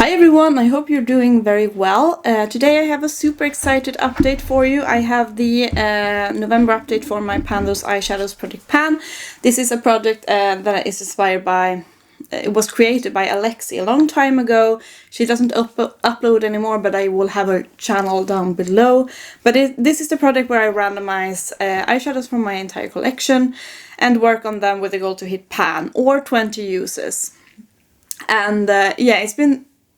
Hi everyone, I hope you're doing very well. Today I have a super excited update for you. I have the November update for my THOSE Eyeshadows project pan. This is a project that is inspired by, it was created by Alexi a long time ago. She doesn't upload anymore, but I will have her channel down below. But this is the project where I randomize eyeshadows from my entire collection and work on them with the goal to hit pan or 20 uses. And yeah,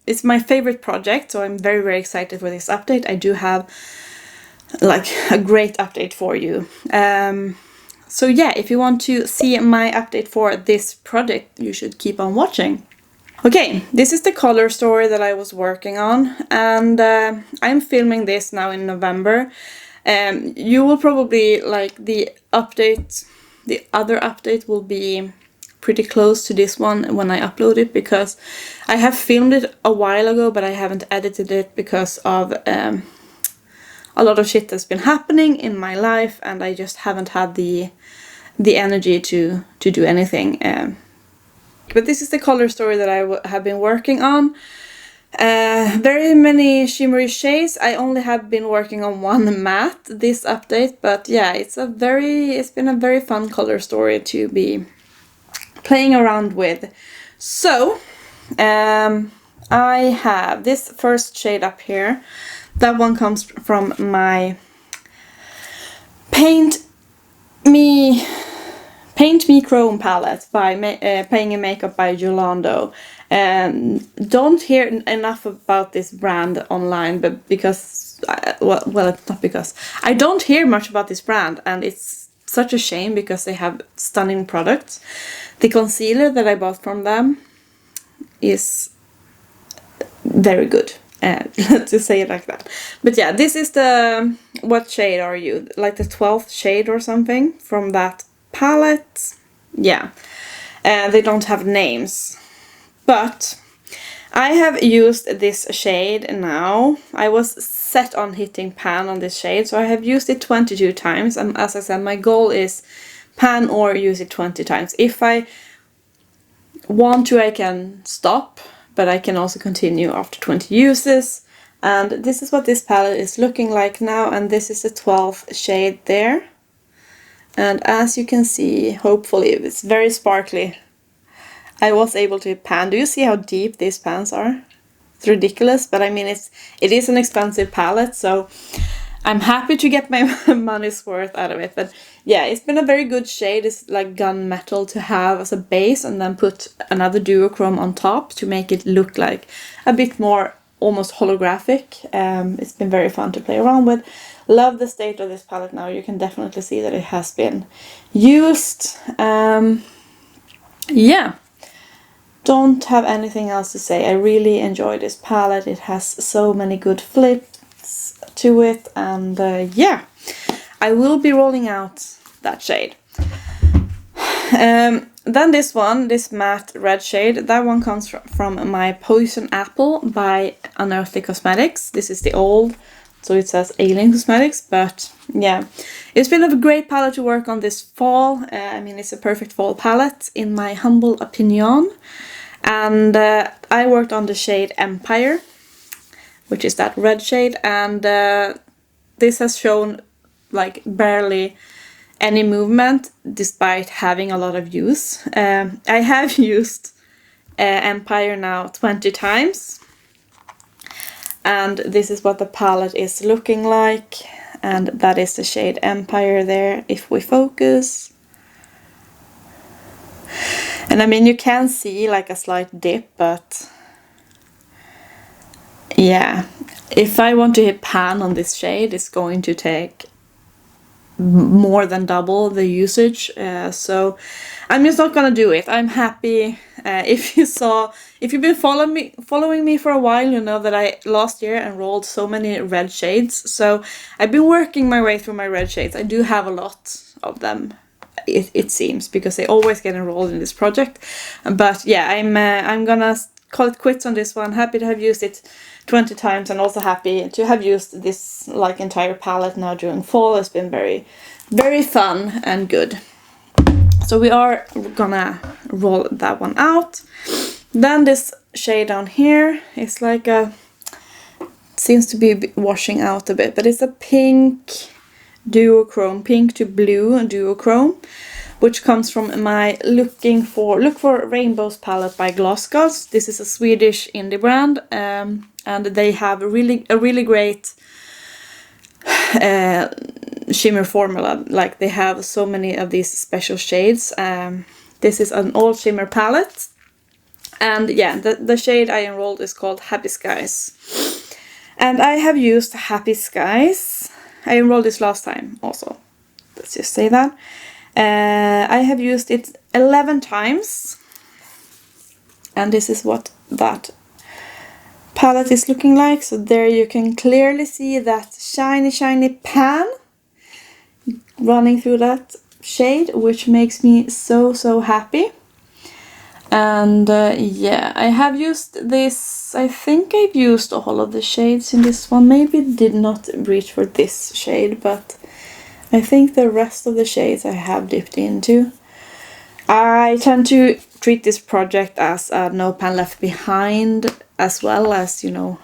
it's my favorite project, so I'm very excited for this update. I do have like a great update for you. So yeah, if you want to see my update for this project, you should keep on watching. Okay, this is the color story that I was working on, and I'm filming this now in November. You will probably like the other update will be pretty close to this one when I upload it, because I have filmed it a while ago, but I haven't edited it because of a lot of shit that's been happening in my life, and I just haven't had the energy to do anything. But this is the color story that I have been working on. Very many shimmery shades. I only have been working on one matte this update, but yeah, it's been a very fun color story to be playing around with. So I have this first shade up here. That one comes from my Paint Me Chrome palette by Playing and Makeup by Yolondo. Don't hear enough about this brand online, but because well, it's not because I don't hear much about this brand, and it's such a shame because they have stunning products. The concealer that I bought from them is very good, to say it like that. But yeah, this is the, what shade are you? Like the 12th shade or something from that palette. Yeah, they don't have names. But I have used this shade now. I was set on hitting pan on this shade, so I have used it 22 times. And as I said, my goal is pan or use it 20 times. If I want to, I can stop, but I can also continue after 20 uses. And this is what this palette is looking like now, and this is the 12th shade there. And as you can see, hopefully it's very sparkly. I was able to pan. Do you see how deep these pans are? It's ridiculous, but I mean, it is an expensive palette, so I'm happy to get my money's worth out of it. But yeah, it's been a very good shade. It's like gunmetal to have as a base, and then put another duochrome on top to make it look like a bit more almost holographic. It's been very fun to play around with. Love the state of this palette now. You can definitely see that it has been used. Yeah. Don't have anything else to say. I really enjoy this palette. It has so many good flips to it, and yeah, I will be rolling out that shade. Then this one, this matte red shade, that one comes from my Poison Apple by Unearthly Cosmetics. This is the old, so it says Alien Cosmetics, but yeah, it's been a great palette to work on this fall. I mean, it's a perfect fall palette in my humble opinion. And I worked on the shade Empire, which is that red shade, and this has shown like barely any movement despite having a lot of use. I have used Empire now 20 times, and this is what the palette is looking like, and that is the shade Empire there if we focus. And I mean, you can see like a slight dip, but yeah, if I want to hit pan on this shade, it's going to take more than double the usage. So I'm just not gonna do it. I'm happy. If you've been following me for a while, you know that I last year enrolled so many red shades. So I've been working my way through my red shades. I do have a lot of them. It seems, because they always get enrolled in this project. But yeah, I'm gonna call it quits on this one. Happy to have used it 20 times, and also happy to have used this like entire palette now during fall. It's been very fun and good. So we are gonna roll that one out. Then this shade down here is like a, seems to be washing out a bit, but it's a pink duochrome, pink to blue duochrome, which comes from my Look for Rainbows palette by GlossGods. This is a Swedish indie brand, and they have a really great shimmer formula. Like, they have so many of these special shades. This is an all shimmer palette, and yeah, the shade I enrolled is called Happy Skies, and I have used Happy Skies. I enrolled this last time also, let's just say that. I have used it 11 times, and this is what that palette is looking like. So there you can clearly see that shiny pan running through that shade, which makes me so happy. And yeah, I have used this, I think I've used all of the shades in this one. Maybe did not reach for this shade, but I think the rest of the shades I have dipped into. I tend to treat this project as a no pan left behind, as well as, you know,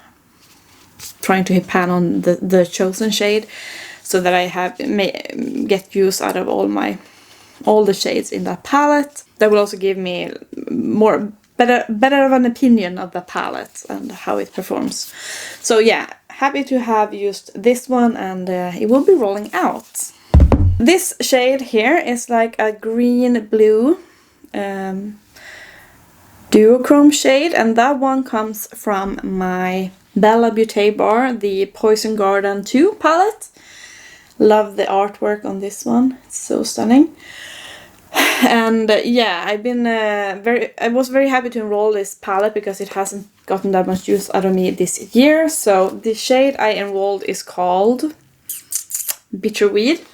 trying to hit pan on the chosen shade, so that I get use out of all the shades in that palette. That will also give me better of an opinion of the palette and how it performs. So yeah, happy to have used this one, and it will be rolling out. This shade here is like a green blue duochrome shade, and that one comes from my Bella Beauté Bar, the Poison Garden 2 palette. Love the artwork on this one, it's so stunning. And yeah, I was very happy to enroll this palette because it hasn't gotten that much use out of me this year. So the shade I enrolled is called Bitterweed,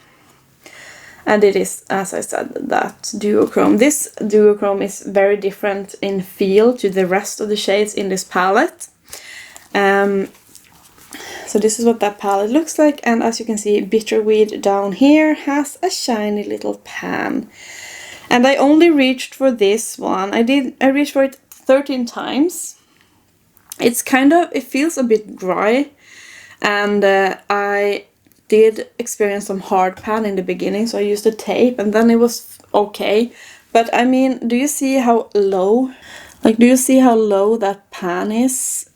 and it is, as I said, that duochrome. This duochrome is very different in feel to the rest of the shades in this palette. So this is what that palette looks like, and as you can see, Bitterweed down here has a shiny little pan. And I only reached for this one. I reached for it 13 times. It feels a bit dry, and I did experience some hard pan in the beginning, so I used a tape, and then it was okay. But I mean, do you see how low? Like, do you see how low that pan is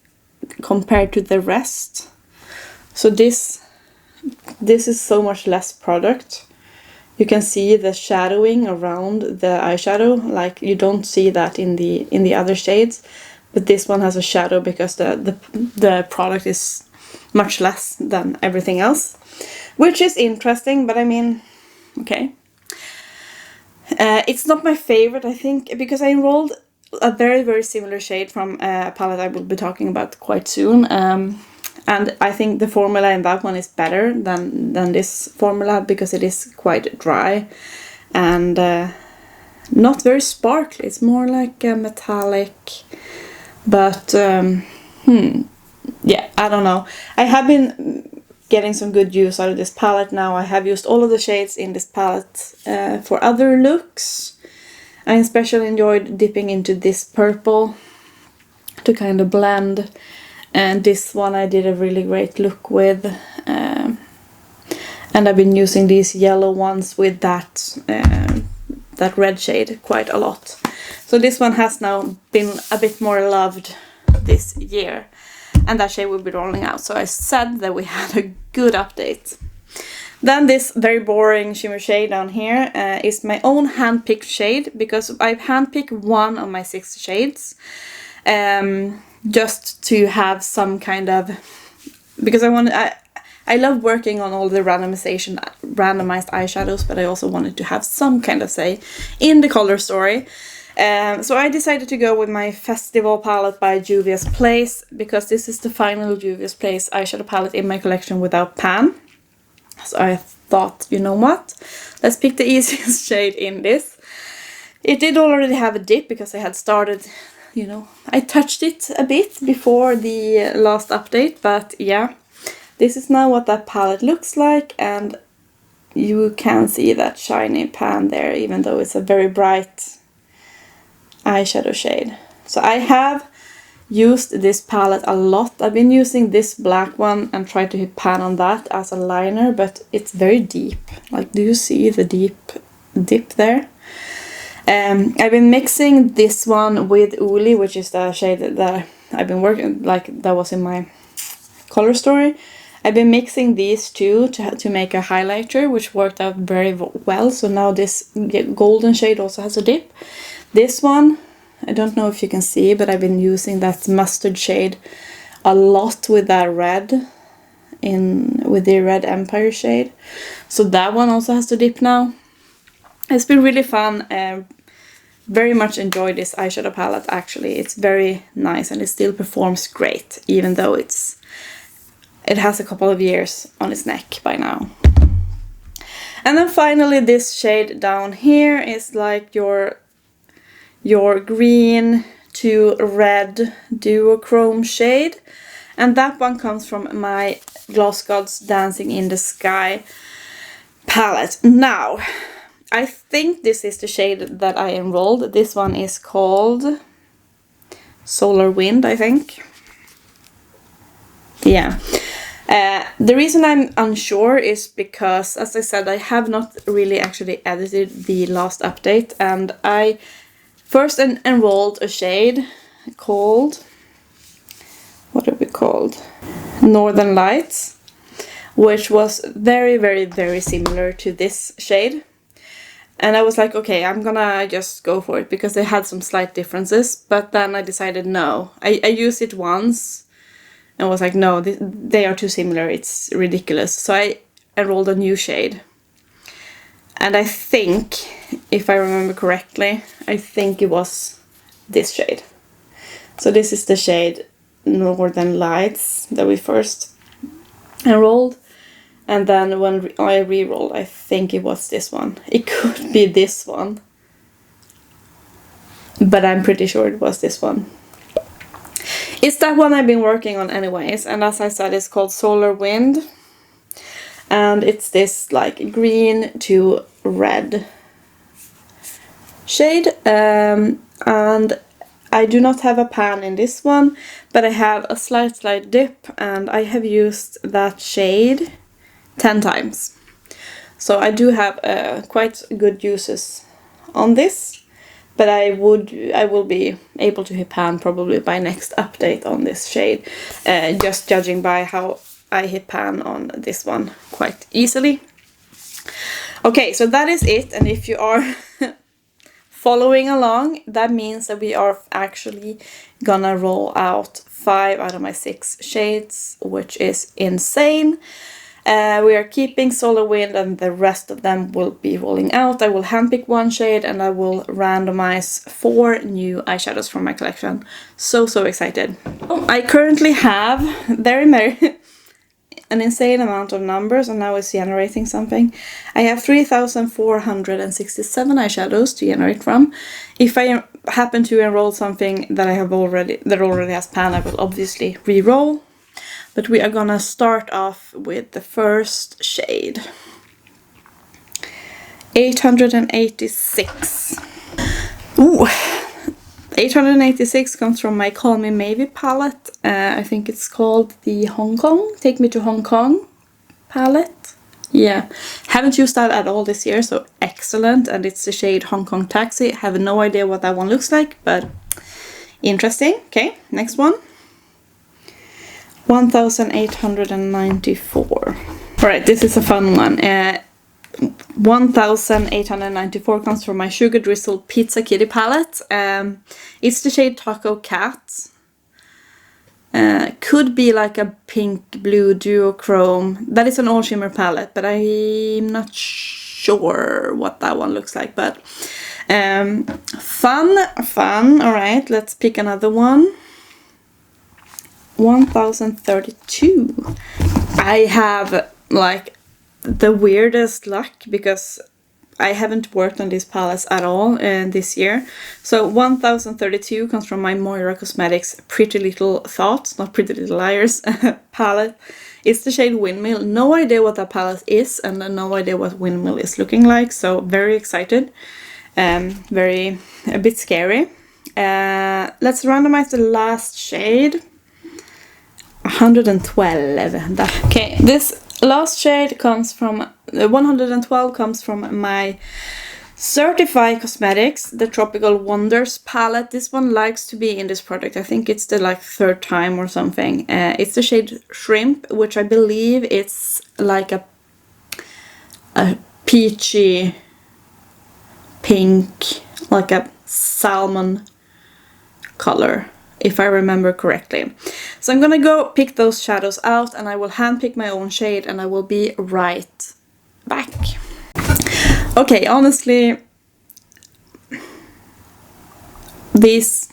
compared to the rest? So this is so much less product. You can see the shadowing around the eyeshadow, like you don't see that in the other shades, but this one has a shadow because the product is much less than everything else, which is interesting. But I mean, okay, it's not my favorite, I think, because I enrolled a very similar shade from a palette I will be talking about quite soon. And I think the formula in that one is better than this formula, because it is quite dry and not very sparkly. It's more like a metallic, but yeah, I don't know. I have been getting some good use out of this palette now. I have used all of the shades in this palette for other looks. I especially enjoyed dipping into this purple to kind of blend. And this one I did a really great look with, and I've been using these yellow ones with that red shade quite a lot. So this one has now been a bit more loved this year, and that shade will be rolling out. So I said that we had a good update. Then this very boring shimmer shade down here is my own hand-picked shade, because I've hand-picked one of my 6 shades. Just to have some kind of, because I love working on all the randomized eyeshadows, but I also wanted to have some kind of say in the color story. So I decided to go with my festival palette by Juvia's Place, because this is the final Juvia's Place eyeshadow palette in my collection without pan. So I thought, you know what, let's pick the easiest shade in this. It did already have a dip because I had started, you know, I touched it a bit before the last update, but yeah, this is now what that palette looks like, and you can see that shiny pan there, even though it's a very bright eyeshadow shade. So I have used this palette a lot. I've been using this black one and tried to hit pan on that as a liner, but it's very deep. Like, do you see the deep dip there? I've been mixing this one with Uli, which is the shade that I've been working, like that was in my color story. I've been mixing these two to make a highlighter, which worked out very well. So now this golden shade also has a dip. This one, I don't know if you can see, but I've been using that mustard shade a lot with that red, with the Red Empire shade. So that one also has to dip now. It's been really fun. Very much enjoy this eyeshadow palette actually. It's very nice and it still performs great, even though it has a couple of years on its neck by now. And then finally this shade down here is like your green to red duochrome shade. And that one comes from my GlossGods Dancing in the Sky palette. Now, I think this is the shade that I enrolled. This one is called Solar Wind, I think. Yeah. The reason I'm unsure is because, as I said, I have not really actually edited the last update, and I first enrolled a shade called, what are we called? Northern Lights, which was very, very, very similar to this shade. And I was like, okay, I'm gonna just go for it because they had some slight differences. But then I decided no. I used it once and was like, no, they are too similar. It's ridiculous. So I enrolled a new shade. And I think, if I remember correctly, I think it was this shade. So this is the shade Northern Lights that we first enrolled. And then when I re-rolled, I think it was this one. It could be this one. But I'm pretty sure it was this one. It's that one I've been working on anyways. And as I said, it's called Solar Wind. And it's this like green to red shade. And I do not have a pan in this one. But I have a slight dip. And I have used that shade 10 times. So I do have quite good uses on this, but I will be able to hit pan probably by next update on this shade, just judging by how I hit pan on this one quite easily. Okay, so that is it, and if you are following along, that means that we are actually gonna roll out 5 out of my 6 shades, which is insane. We are keeping Solar Wind and the rest of them will be rolling out. I will handpick one shade and I will randomize 4 new eyeshadows from my collection. So excited. Oh, I currently have an insane amount of numbers and now it's generating something. I have 3,467 eyeshadows to generate from. If I happen to enroll something that already has pan, I will obviously re-roll. But we are gonna start off with the first shade. 886. Ooh, 886 comes from my Call Me Mavie palette. I think it's called the Hong Kong, Take Me to Hong Kong palette. Yeah, haven't used that at all this year, so excellent. And it's the shade Hong Kong Taxi. I have no idea what that one looks like, but interesting. Okay, next one. 1894. Alright, this is a fun one. 1894 comes from my Sugar Drizzle Pizza Kitty palette. It's the shade Taco Cat. Could be like a pink blue duochrome. That is an all shimmer palette, but I'm not sure what that one looks like. But fun. Alright, let's pick another one. 1032. I have like the weirdest luck because I haven't worked on these palettes at all this year. So 1032 comes from my Moira Cosmetics Pretty Little Thoughts, not Pretty Little Liars palette. It's the shade Windmill. No idea what that palette is and no idea what Windmill is looking like. So very excited. A bit scary. Let's randomize the last shade. 112. Okay, this last shade comes from 112 comes from my Certifeye Cosmetics, the Tropical Wonders palette. This one likes to be in this product. I think it's the like third time or something. It's the shade Shrimp, which I believe it's like a peachy pink, like a salmon color, if I remember correctly. So I'm gonna go pick those shadows out, and I will hand pick my own shade, and I will be right back. Okay, honestly, this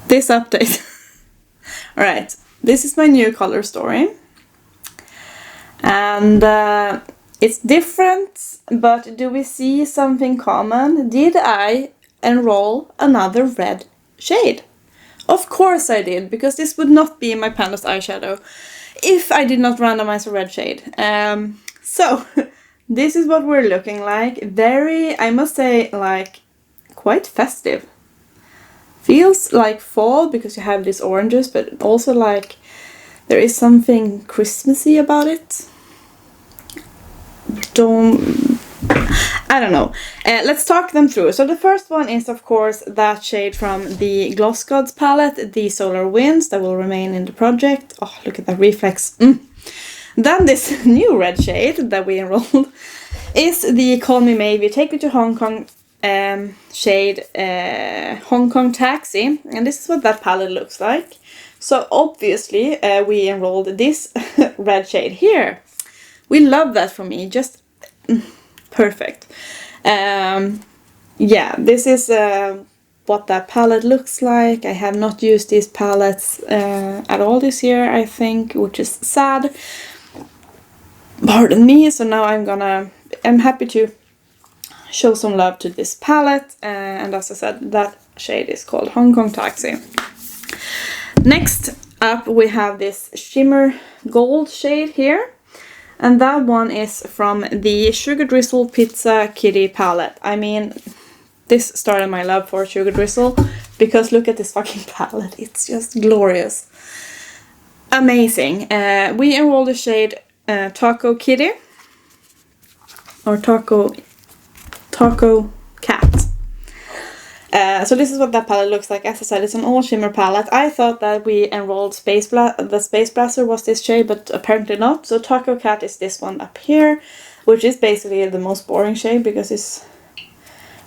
update. Alright, this is my new color story. And it's different, but do we see something common? Did I enroll another red shade? Of course I did, because this would not be my Panda's eyeshadow if I did not randomize a red shade. So this is what we're looking like. Very, I must say, like quite festive. Feels like fall because you have these oranges, but also like there is something Christmassy about it. I don't know. Let's talk them through. So the first one is, of course, that shade from the GlossGods palette, the Solar Winds, that will remain in the project. Oh, look at that reflex. Then this new red shade that we enrolled is the Call Me Mavie, Take Me to Hong Kong shade Hong Kong Taxi. And this is what that palette looks like. So obviously we enrolled this red shade here. We love that for me, just perfect. Yeah, this is what that palette looks like. I have not used these palettes at all this year, I think, which is sad. Pardon me. So now I'm happy to show some love to this palette. And as I said, that shade is called Hong Kong Taxi. Next up, we have this shimmer gold shade here. And that one is from the Sugar Drizzle Pizza Kitty palette. I mean, this started my love for Sugar Drizzle, because look at this fucking palette. It's just glorious. Amazing. We enrolled the shade Taco Kitty. Or Taco Cat. So this is what that palette looks like. As I said, it's an all shimmer palette. I thought that we enrolled the Space Blaster was this shade, but apparently not. So Taco Cat is this one up here, which is basically the most boring shade because it's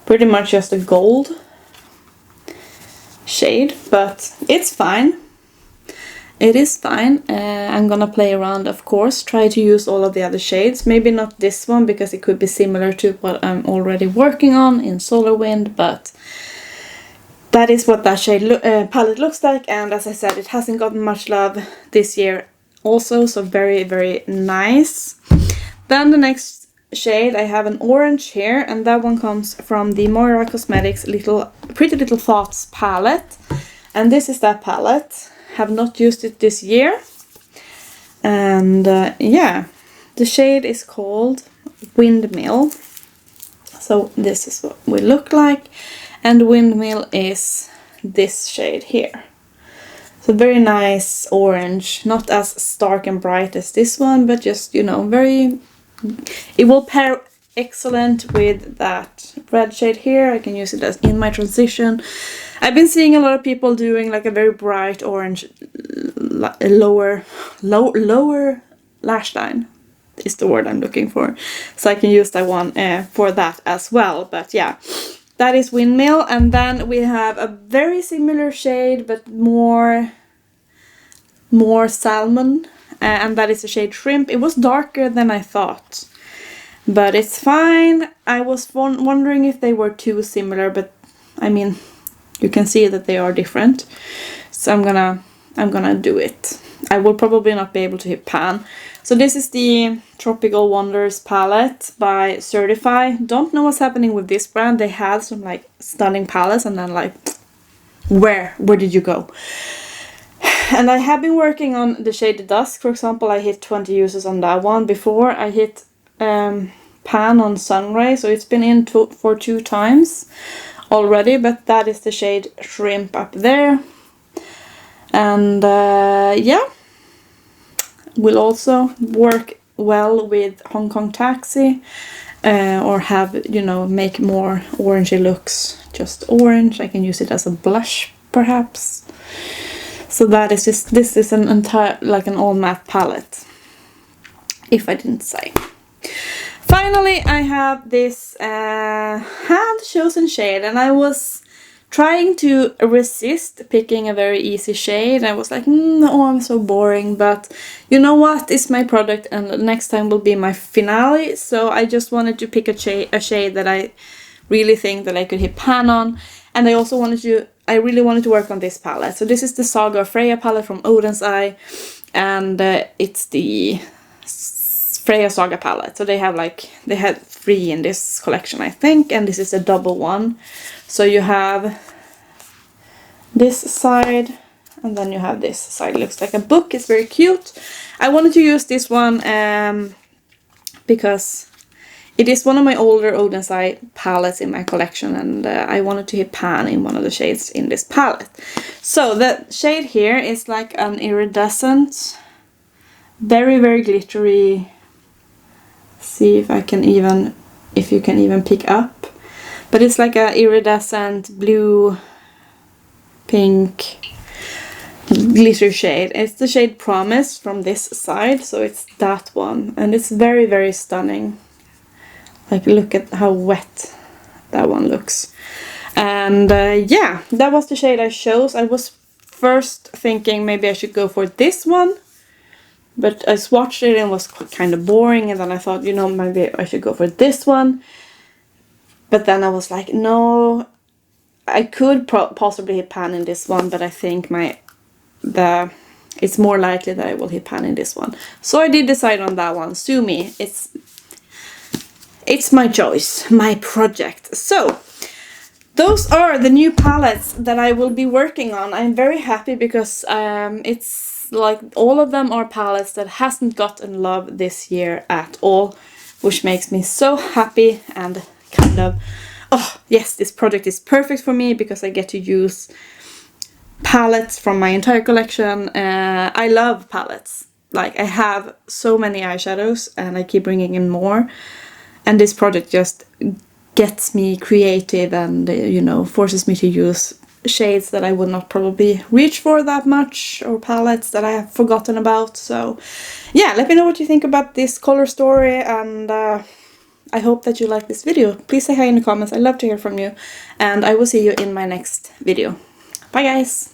pretty much just a gold shade, but it's fine. It is fine. I'm gonna play around, of course, try to use all of the other shades. Maybe not this one because it could be similar to what I'm already working on in Solar Wind, but that is what that shade palette looks like. And as I said, it hasn't gotten much love this year also, so very, very nice. Then the next shade, I have an orange here, and that one comes from the Moira Cosmetics Pretty Little Thoughts palette. And this is that palette. Have not used it this year. And yeah, the shade is called Windmill. So this is what we look like. And Windmill is this shade here. So very nice orange, not as stark and bright as this one, but just, you know, very... It will pair excellent with that red shade here. I can use it as in my transition. I've been seeing a lot of people doing like a very bright orange lower lash line is the word I'm looking for. So I can use that one for that as well. But yeah, that is Windmill. And then we have a very similar shade, but more salmon. And that is the shade Shrimp. It was darker than I thought, but it's fine. I was wondering if they were too similar, but I mean, you can see that they are different. So I'm gonna do it. I will probably not be able to hit pan. So this is the Tropical Wonders palette by Certifeye. Don't know what's happening with this brand. They had some like stunning palettes and then like, where did you go? And I have been working on the shade Dusk, for example. I hit 20 uses on that one. Before I hit pan on Sunray, so it's been in for 2 times already, but that is the shade Shrimp up there. And yeah, will also work well with Hong Kong Taxi, or have, you know, make more orangey looks, just orange. I can use it as a blush perhaps. So that is just, this is an entire, like an all matte palette, if I didn't say. Finally, I have this hand chosen shade, and I was trying to resist picking a very easy shade. I was like, oh, I'm so boring, but you know what? It's my product, and the next time will be my finale. So I just wanted to pick a shade that I really think that I could hit pan on, and I also really wanted to work on this palette. So this is the Saga Freja palette from Oden's Eye, and it's the Freja Saga palette. So they had 3 in this collection, I think, and this is a double one. So you have this side, and then you have this side. It looks like a book. It's very cute. I wanted to use this one because it is one of my older Oden's Eye palettes in my collection, and I wanted to hit pan in one of the shades in this palette. So the shade here is like an iridescent, very, very glittery. See if you can even pick up. But it's like a iridescent blue, pink, glitter shade. It's the shade Promise from this side, so it's that one. And it's very, very stunning. Like, look at how wet that one looks. And yeah, that was the shade I chose. I was first thinking maybe I should go for this one, but I swatched it and it was kind of boring, and then I thought, you know, maybe I should go for this one. But then I was like, no, I could possibly hit pan in this one, but I think it's more likely that I will hit pan in this one. So I did decide on that one. Sue me. It's my choice, my project. So those are the new palettes that I will be working on. I'm very happy because it's like all of them are palettes that hasn't gotten love this year at all, which makes me so happy and kind of, oh yes, this project is perfect for me because I get to use palettes from my entire collection. I love palettes. Like, I have so many eyeshadows and I keep bringing in more, and this project just gets me creative and you know, forces me to use shades that I would not probably reach for that much, or palettes that I have forgotten about. So yeah, let me know what you think about this color story, and I hope that you like this video. Please say hi in the comments. I love to hear from you, and I will see you in my next video. Bye guys!